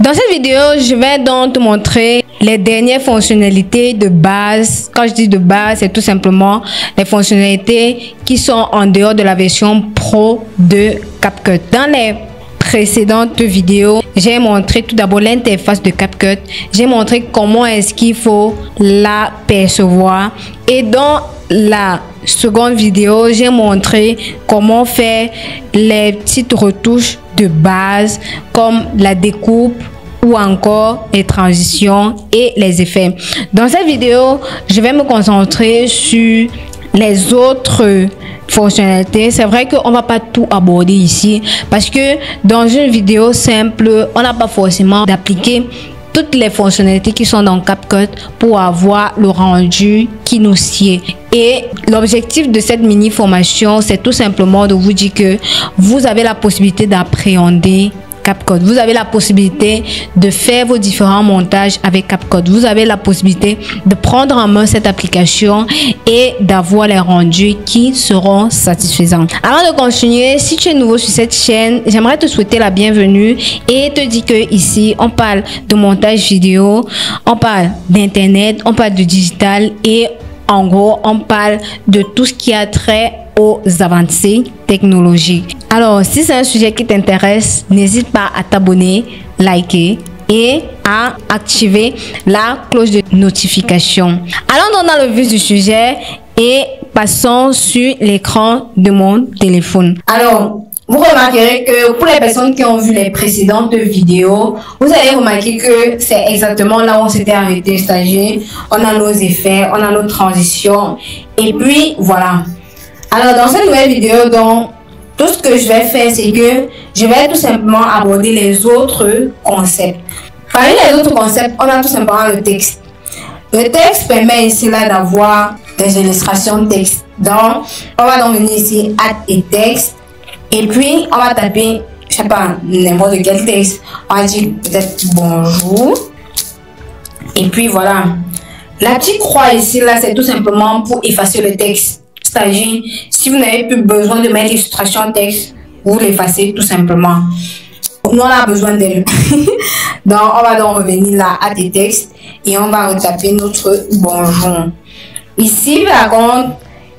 Dans cette vidéo, je vais donc te montrer les dernières fonctionnalités de base. Quand je dis de base, c'est tout simplement les fonctionnalités qui sont en dehors de la version pro de CapCut. Dans les précédentes vidéos, j'ai montré tout d'abord l'interface de CapCut. J'ai montré comment est-ce qu'il faut la percevoir. Et dans la seconde vidéo, j'ai montré comment faire les petites retouches de base comme la découpe ou encore les transitions et les effets. Dans cette vidéo, je vais me concentrer sur les autres fonctionnalités. C'est vrai qu'on va pas tout aborder ici parce que dans une vidéo simple, on n'a pas forcément d'appliquer toutes les fonctionnalités qui sont dans CapCut pour avoir le rendu qui nous sied. Et l'objectif de cette mini formation, c'est tout simplement de vous dire que vous avez la possibilité d'appréhender CapCut. Vous avez la possibilité de faire vos différents montages avec CapCut. Vous avez la possibilité de prendre en main cette application et d'avoir les rendus qui seront satisfaisants. Avant de continuer, si tu es nouveau sur cette chaîne, j'aimerais te souhaiter la bienvenue et te dire que ici, on parle de montage vidéo, on parle d'internet, on parle de digital et en gros, on parle de tout ce qui a trait aux avancées technologiques. Alors, si c'est un sujet qui t'intéresse, n'hésite pas à t'abonner, liker et à activer la cloche de notification. Allons donc dans le vif du sujet et passons sur l'écran de mon téléphone. Alors, vous remarquerez que pour les personnes qui ont vu les précédentes vidéos, vous allez remarquer que c'est exactement là où on s'était arrêté, c'est-à-dire on a nos effets, on a nos transitions et puis voilà. Alors dans cette nouvelle vidéo, donc, tout ce que je vais faire, c'est que je vais tout simplement aborder les autres concepts. Parmi les autres concepts, on a tout simplement le texte. Le texte permet ici là d'avoir des illustrations de texte. Donc, on va donc venir ici, add et texte. Et puis, on va taper, je sais pas, n'importe quel texte. On va dire peut-être bonjour. Et puis voilà. La petite croix ici là, c'est tout simplement pour effacer le texte. C'est-à-dire, si vous n'avez plus besoin de mettre l'illustration texte, vous l'effacez tout simplement. Nous, on a besoin d'elle. Donc, on va donc revenir là à des textes et on va retaper notre bonjour. Ici, par contre,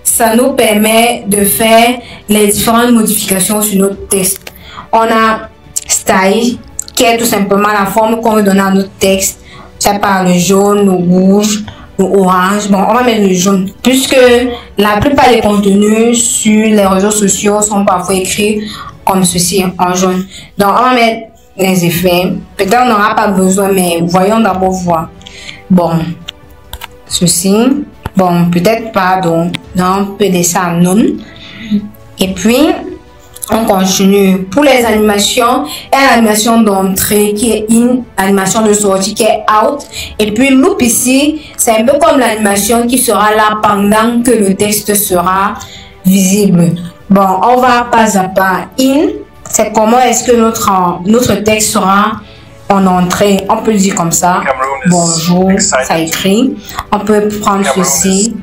ça nous permet de faire les différentes modifications sur notre texte. On a style, qui est tout simplement la forme qu'on veut donner à notre texte. Ça par le jaune, le rouge, le orange. Bon, on va mettre le jaune. Puisque la plupart des contenus sur les réseaux sociaux sont parfois écrits comme ceci, en jaune. Donc, on va mettre les effets. Peut-être on n'aura pas besoin, mais voyons d'abord voir. Bon, ceci. Bon, peut-être pas, donc on peut laisser ça non. Et puis, on continue. Pour les animations, il y a l'animation d'entrée qui est in, animation de sortie qui est out. Et puis, loop ici, c'est un peu comme l'animation qui sera là pendant que le texte sera visible. Bon, on va pas à pas. In, c'est comment est-ce que notre texte sera en entrée. On peut dire comme ça. Bonjour, ça écrit. On peut prendre ceci.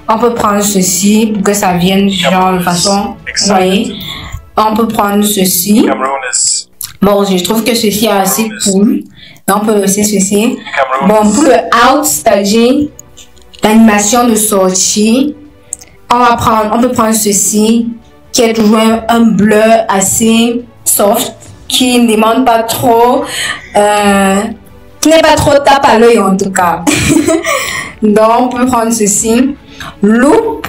On peut prendre ceci pour que ça vienne genre de façon. Vous voyez. On peut prendre ceci. Bon, je trouve que ceci est assez cool. Donc, on peut laisser ceci. Bon, pour le out, c'est-à-dire l'animation de sortie, on peut prendre ceci, qui est toujours un bleu assez soft, qui ne demande pas trop, qui n'est pas trop tape à l'œil en tout cas. Donc, on peut prendre ceci. Loop.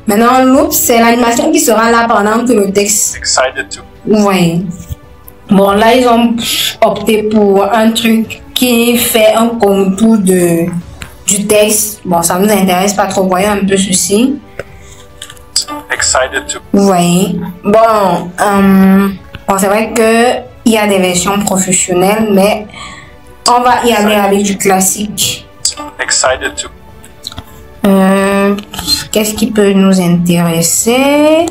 Maintenant, loop, c'est l'animation qui sera là pendant que le texte. Oui. Bon, là, ils ont opté pour un truc qui fait un contour du texte. Bon, ça ne nous intéresse pas trop. Voyez un peu ceci. Oui. Bon, bon c'est vrai qu'il y a des versions professionnelles, mais on va y aller avec du classique. Qu'est-ce qui peut nous intéresser?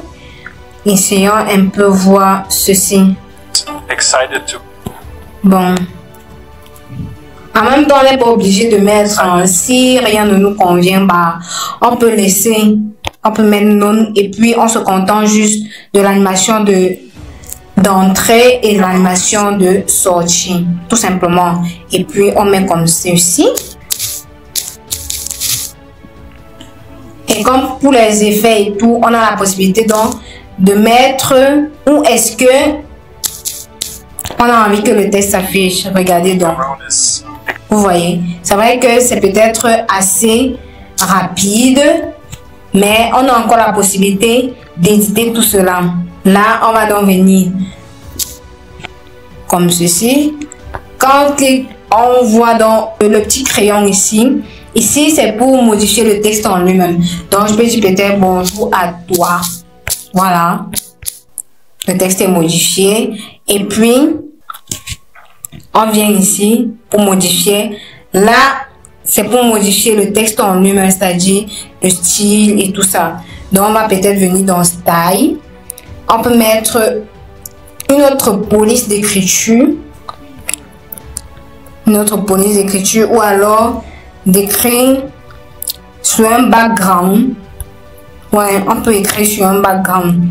Essayons un peu voir ceci. Bon. En même temps, on n'est pas obligé de mettre si rien ne nous convient, bah, on peut laisser, on peut mettre non et puis on se contente juste de l'animation de d'entrée et l'animation de sortie, tout simplement. Et puis on met comme ceci. Et comme pour les effets et tout, on a la possibilité donc de mettre où est-ce que on a envie que le texte s'affiche. Regardez donc. Vous voyez, c'est vrai que c'est peut-être assez rapide, mais on a encore la possibilité d'éditer tout cela. Là, on va donc venir comme ceci. Quand on clique, on voit donc le petit crayon ici. Ici, c'est pour modifier le texte en lui-même. Donc, je peux dire peut-être bonjour à toi. Voilà. Le texte est modifié. Et puis, on vient ici pour modifier. Là, c'est pour modifier le texte en lui-même, c'est-à-dire le style et tout ça. Donc, on va peut-être venir dans Style. On peut mettre une autre police d'écriture. Une autre police d'écriture ou alors d'écrire sur un background. Ouais, on peut écrire sur un background.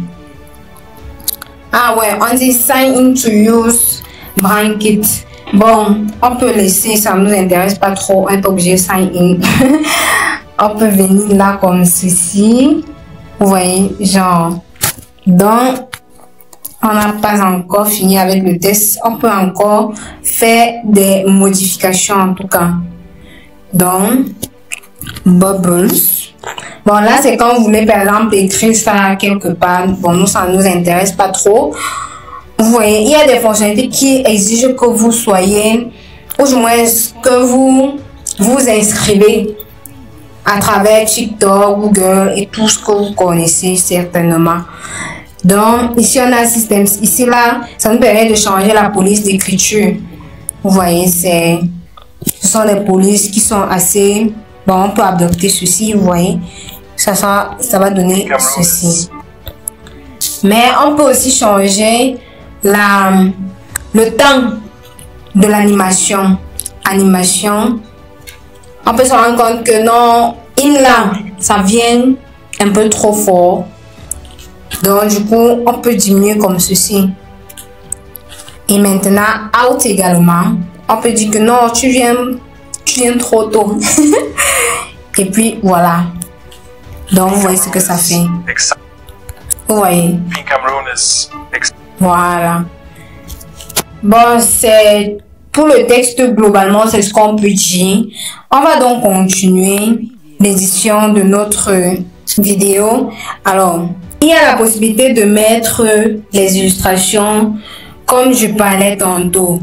Ah ouais, on dit sign in to use blanket. Bon, on peut laisser, ça ne nous intéresse pas trop, on est obligé de sign in. On peut venir là comme ceci. Vous voyez, genre. Donc, on n'a pas encore fini avec le test. On peut encore faire des modifications en tout cas. Donc, bubbles. Bon, là, c'est quand vous voulez, par exemple, écrire ça quelque part. Bon, nous, ça ne nous intéresse pas trop. Vous voyez, il y a des fonctionnalités qui exigent que vous soyez, ou du moins, que vous vous inscrivez à travers TikTok, Google et tout ce que vous connaissez certainement. Donc, ici, on a un système. Ici, là, ça nous permet de changer la police d'écriture. Vous voyez, ce sont des polices qui sont assez... Bon, on peut adopter ceci, vous voyez. Ça va donner ceci. Mais on peut aussi changer le temps de l'animation. On peut se rendre compte que non, là, ça vient un peu trop fort. Donc, du coup, on peut diminuer comme ceci. Et maintenant, out également. On peut dire que non, tu viens trop tôt. Et puis, voilà. Donc, vous voyez ce que ça fait. Vous voyez. Voilà. Bon, c'est... Pour le texte, globalement, c'est ce qu'on peut dire. On va donc continuer l'édition de notre vidéo. Alors, il y a la possibilité de mettre les illustrations comme je parlais tantôt.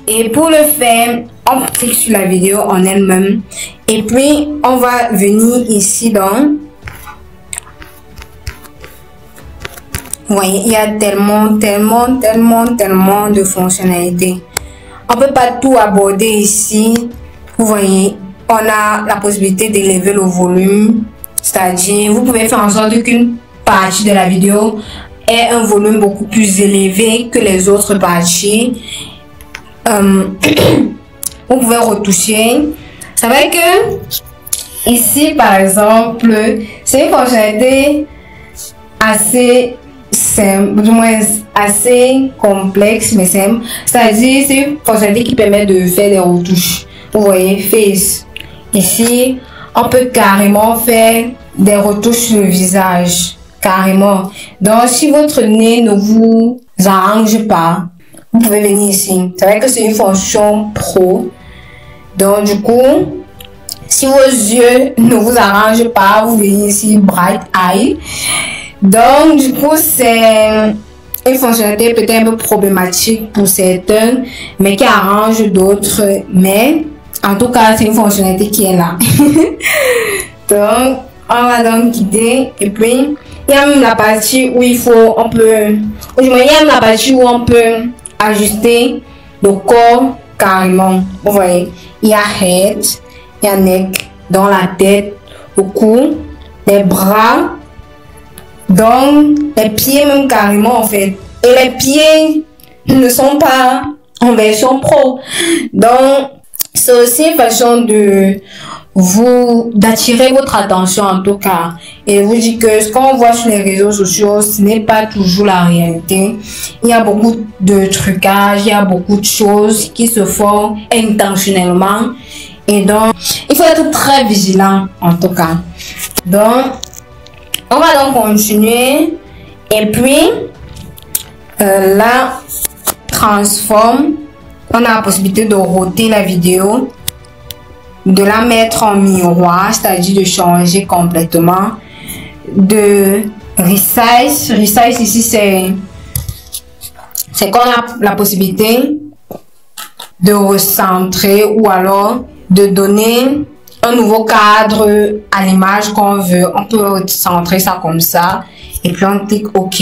Et pour le faire, on clique sur la vidéo en elle-même. Et puis, on va venir ici dans... Vous voyez, il y a tellement de fonctionnalités. On ne peut pas tout aborder ici. Vous voyez, on a la possibilité d'élever le volume. C'est-à-dire, vous pouvez faire en sorte qu'une partie de la vidéo ait un volume beaucoup plus élevé que les autres parties. Vous pouvez retoucher. C'est vrai que ici, par exemple, c'est une fonctionnalité assez simple, du moins assez complexe, mais simple. C'est-à-dire, c'est une fonctionnalité qui permet de faire des retouches. Vous voyez, face. Ici, on peut carrément faire des retouches sur le visage. Carrément. Donc, si votre nez ne vous arrange pas, vous pouvez venir ici. C'est vrai que c'est une fonction pro. Donc, du coup, si vos yeux ne vous arrangent pas, vous venez ici, Bright Eye. Donc, du coup, c'est une fonctionnalité peut-être un peu problématique pour certains, mais qui arrange d'autres. Mais, en tout cas, c'est une fonctionnalité qui est là. Donc, on va donc quitter. Et puis, il y a même la partie où il y a même la partie où on peut ajuster le corps carrément. Vous voyez, il y a head, il y a neck, dans la tête, le cou, les bras, donc les pieds même carrément en fait. Et les pieds ne sont pas en version pro. Donc, c'est aussi une façon de d'attirer votre attention en tout cas. Et je vous dis que ce qu'on voit sur les réseaux sociaux, ce n'est pas toujours la réalité. Il y a beaucoup de trucages, il y a beaucoup de choses qui se font intentionnellement. Et donc, il faut être très vigilant en tout cas. Donc, on va donc continuer. Et puis, là, transforme. On a la possibilité de roter la vidéo, de la mettre en miroir, c'est-à-dire de changer complètement. De resize. Resize ici, c'est qu'on a la possibilité de recentrer ou alors de donner un nouveau cadre à l'image qu'on veut. On peut centrer ça comme ça et puis on clique OK.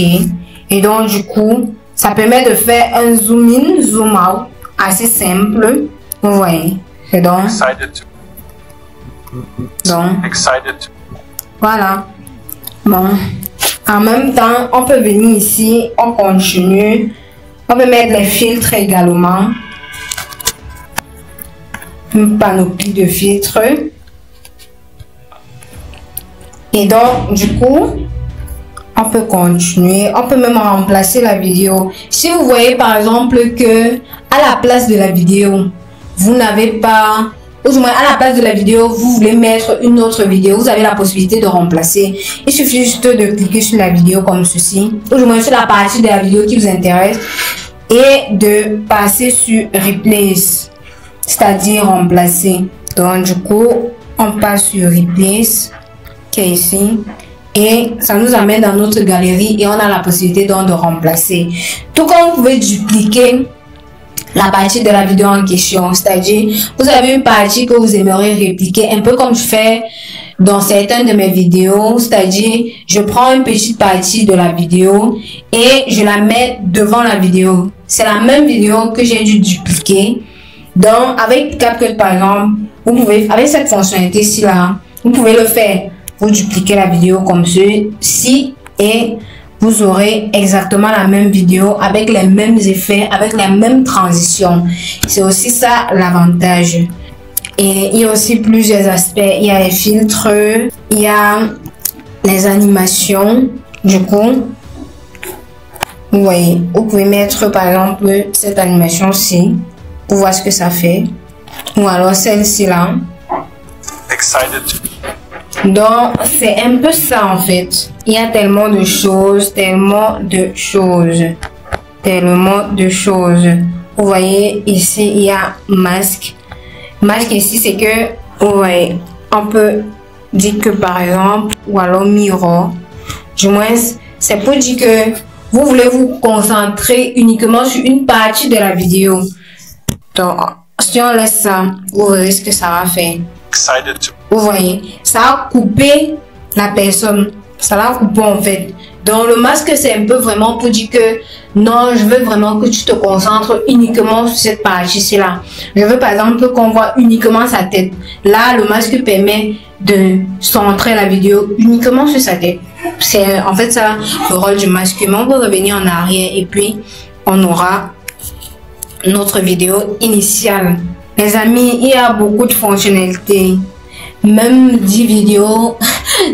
Et donc du coup, ça permet de faire un zoom in, zoom out assez simple. Vous voyez. Et donc, voilà. Bon. En même temps, on peut venir ici, on continue. On peut mettre les filtres également. Une panoplie de filtres. Et donc, du coup, on peut continuer. On peut même remplacer la vidéo. Si vous voyez par exemple que à la place de la vidéo, vous n'avez pas, ou du moins à la place de la vidéo, vous voulez mettre une autre vidéo, vous avez la possibilité de remplacer. Il suffit juste de cliquer sur la vidéo comme ceci, ou du moins sur la partie de la vidéo qui vous intéresse et de passer sur Replace, c'est-à-dire remplacer. Donc du coup, on passe sur Replace, qui est ici. Et ça nous amène dans notre galerie et on a la possibilité donc de remplacer. Tout comme vous pouvez dupliquer la partie de la vidéo en question, c'est-à-dire vous avez une partie que vous aimeriez répliquer, un peu comme je fais dans certaines de mes vidéos, c'est-à-dire je prends une petite partie de la vidéo et je la mets devant la vidéo. C'est la même vidéo que j'ai dû dupliquer. Donc avec CapCut par exemple, vous pouvez, avec cette fonctionnalité-ci là, vous pouvez le faire. Vous dupliquez la vidéo comme ceci et vous aurez exactement la même vidéo avec les mêmes effets, avec la même transition. C'est aussi ça l'avantage. Et il y a aussi plusieurs aspects. Il y a les filtres, il y a les animations. Du coup, vous voyez, vous pouvez mettre par exemple cette animation-ci pour voir ce que ça fait. Ou alors celle-ci là. Donc, c'est un peu ça en fait. Il y a tellement de choses, tellement de choses. Vous voyez, ici, il y a masque. Masque ici, c'est que, vous voyez, on peut dire que par exemple, ou alors mirror. Du moins, c'est pour dire que vous voulez vous concentrer uniquement sur une partie de la vidéo. Donc, si on laisse ça, vous verrez ce que ça va faire. Vous voyez, ça a coupé la personne. Ça l'a coupé en fait. Donc le masque, c'est un peu vraiment pour dire que non, je veux vraiment que tu te concentres uniquement sur cette partie-ci là. Je veux par exemple qu'on voit uniquement sa tête. Là, le masque permet de centrer la vidéo uniquement sur sa tête. C'est en fait ça le rôle du masque. Mais on peut revenir en arrière et puis on aura notre vidéo initiale. Les amis, il y a beaucoup de fonctionnalités. Même 10 vidéos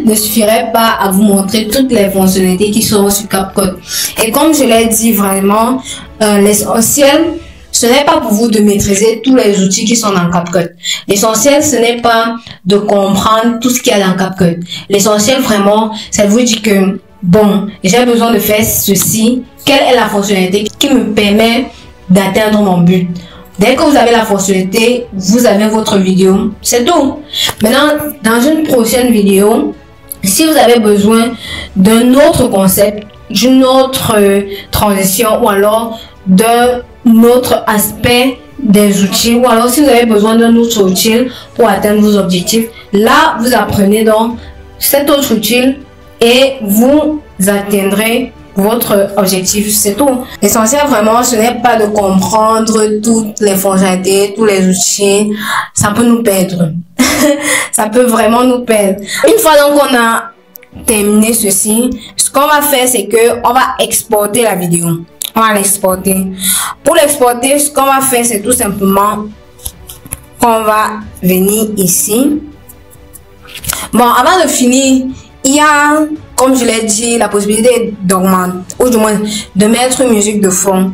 ne suffiraient pas à vous montrer toutes les fonctionnalités qui sont sur CapCut. Et comme je l'ai dit vraiment, l'essentiel, ce n'est pas pour vous de maîtriser tous les outils qui sont dans CapCut. L'essentiel, ce n'est pas de comprendre tout ce qu'il y a dans CapCut. L'essentiel vraiment, c'est de vous dire que, bon, j'ai besoin de faire ceci. Quelle est la fonctionnalité qui me permet d'atteindre mon but? Dès que vous avez la fonctionnalité, vous avez votre vidéo. C'est tout. Maintenant, dans une prochaine vidéo, si vous avez besoin d'un autre concept, d'une autre transition ou alors d'un autre aspect des outils ou alors si vous avez besoin d'un autre outil pour atteindre vos objectifs, là, vous apprenez donc cet autre outil et vous atteindrez votre objectif, c'est tout. L'essentiel vraiment, ce n'est pas de comprendre toutes les fonctionnalités, tous les outils. Ça peut nous perdre. Ça peut vraiment nous perdre. Une fois donc on a terminé ceci, ce qu'on va faire, c'est que on va exporter la vidéo. On va l'exporter. Pour l'exporter, ce qu'on va faire, c'est tout simplement qu'on va venir ici Bon, avant de finir, il y a, comme je l'ai dit, la possibilité d'augmenter, ou du moins de mettre une musique de fond.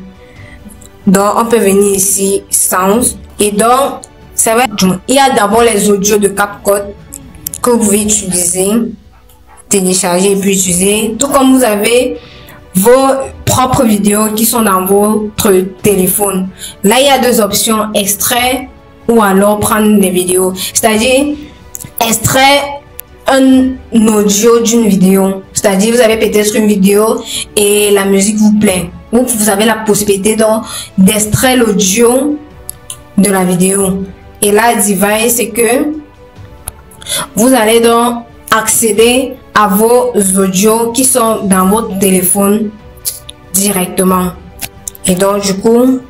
Donc, on peut venir ici, Sounds. Et donc, c'est vrai, il y a d'abord les audios de CapCut que vous pouvez utiliser, télécharger et puis utiliser. Tout comme vous avez vos propres vidéos qui sont dans votre téléphone. Là, il y a deux options, extrait ou alors prendre des vidéos. C'est-à-dire, extrait un audio d'une vidéo. C'est-à-dire, vous avez peut-être une vidéo et la musique vous plaît. Vous avez la possibilité d'extraire l'audio de la vidéo. Et là, device, c'est que vous allez donc accéder à vos audios qui sont dans votre téléphone directement. Et donc, du coup,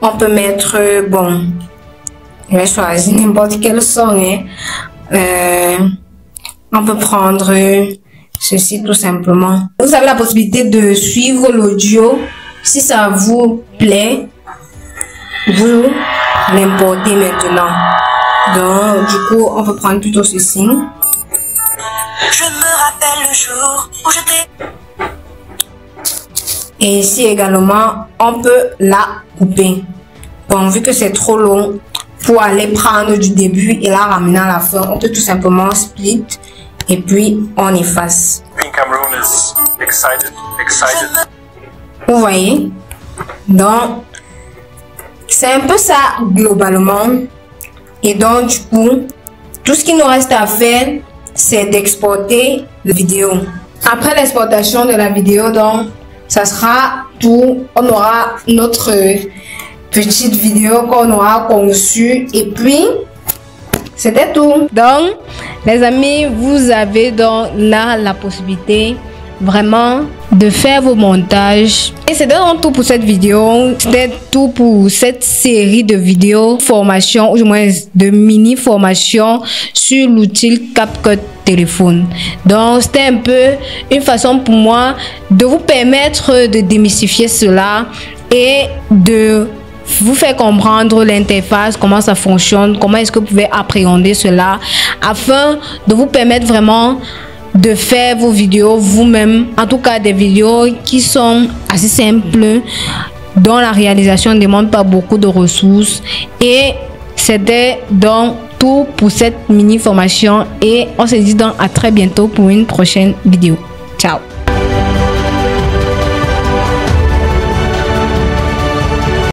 on peut mettre, bon, je vais choisir n'importe quel son, hein. On peut prendre ceci tout simplement. Vous avez la possibilité de suivre l'audio. Si ça vous plaît, vous l'importez maintenant. Donc, du coup, on peut prendre plutôt ceci. Je me rappelle le jour où j'étais. Et ici également, on peut la couper. Bon, vu que c'est trop long, pour aller prendre du début et la ramener à la fin, on peut tout simplement split et puis on efface. Vous voyez? Donc, c'est un peu ça globalement. Et donc, du coup, tout ce qu'il nous reste à faire, c'est d'exporter la vidéo. Après l'exportation de la vidéo, donc, ça sera tout. On aura notre petite vidéo qu'on aura conçue et puis c'était tout. Donc, les amis, vous avez donc là la possibilité vraiment de faire vos montages. Et c'était donc tout pour cette vidéo. C'était tout pour cette série de vidéos formation, ou du moins de mini formation sur l'outil CapCut téléphone. Donc c'était un peu une façon pour moi de vous permettre de démystifier cela et de vous faire comprendre l'interface, comment ça fonctionne, comment est-ce que vous pouvez appréhender cela, afin de vous permettre vraiment de faire vos vidéos vous-même, en tout cas des vidéos qui sont assez simples, dont la réalisation ne demande pas beaucoup de ressources. Et c'était donc tout pour cette mini formation et on se dit donc à très bientôt pour une prochaine vidéo. Ciao.